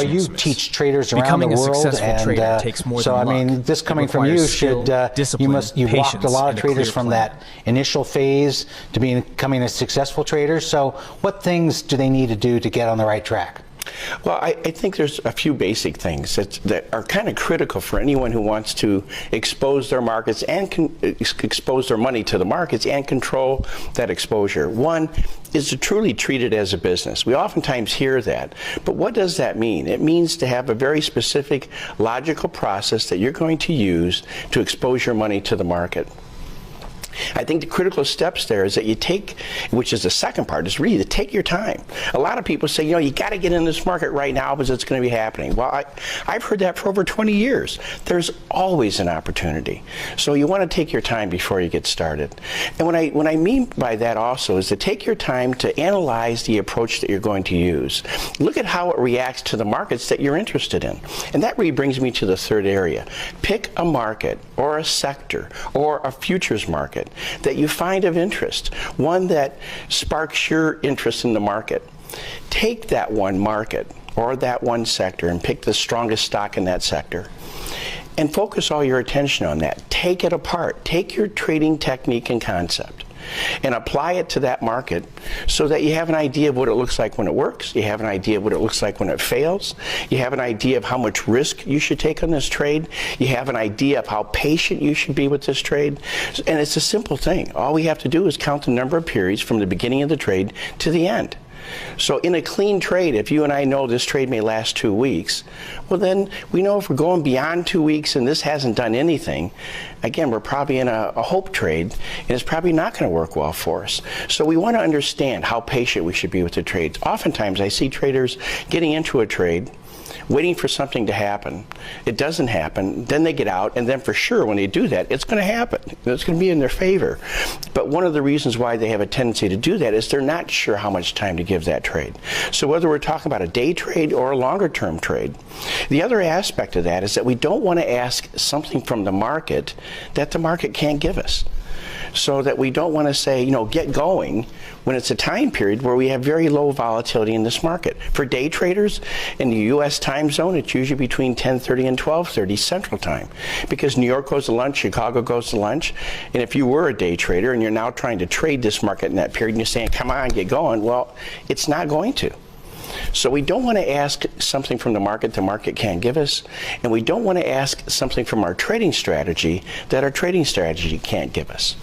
You teach traders around the world, and takes more so than I mean, this coming from you should you walked a lot of traders from that initial phase to becoming a successful trader. So, what things do they need to do to get on the right track? Well, I think there's a few basic things that are kind of critical for anyone who wants to expose their markets and expose their money to the markets and control that exposure. One is to truly treat it as a business. We oftentimes hear that, but what does that mean? It means to have a very specific, logical process that you're going to use to expose your money to the market. I think the critical steps there is that you take, which is the second part, is really to take your time. A lot of people say, you know, you got to get in this market right now because it's going to be happening. Well, I've heard that for over 20 years. There's always an opportunity. So you want to take your time before you get started. And what I mean by that also is to take your time to analyze the approach that you're going to use. Look at how it reacts to the markets that you're interested in. And that really brings me to the third area. Pick a market or a sector or a futures market that you find of interest, one that sparks your interest in the market. Take that one market or that one sector and pick the strongest stock in that sector and focus all your attention on that. Take it apart. Take your trading technique and concept and apply it to that market so that you have an idea of what it looks like when it works, you have an idea of what it looks like when it fails, you have an idea of how much risk you should take on this trade, you have an idea of how patient you should be with this trade, and it's a simple thing. All we have to do is count the number of periods from the beginning of the trade to the end. So in a clean trade, if you and I know this trade may last 2 weeks, well then we know if we're going beyond 2 weeks and this hasn't done anything, again, we're probably in a hope trade and it's probably not going to work well for us. So we want to understand how patient we should be with the trades. Oftentimes I see traders getting into a trade, waiting for something to happen. It doesn't happen, then they get out, and then for sure when they do that, it's going to happen. It's going to be in their favor. But one of the reasons why they have a tendency to do that is they're not sure how much time to give that trade. So whether we're talking about a day trade or a longer term trade, the other aspect of that is that we don't want to ask something from the market that the market can't give us. So that we don't want to say, you know, get going when it's a time period where we have very low volatility in this market. For day traders in the U.S. time zone, it's usually between 10:30 and 12:30 Central Time, because New York goes to lunch, Chicago goes to lunch, and if you were a day trader and you're now trying to trade this market in that period and you're saying, come on, get going, well, it's not going to. So we don't want to ask something from the market can't give us, and we don't want to ask something from our trading strategy that our trading strategy can't give us.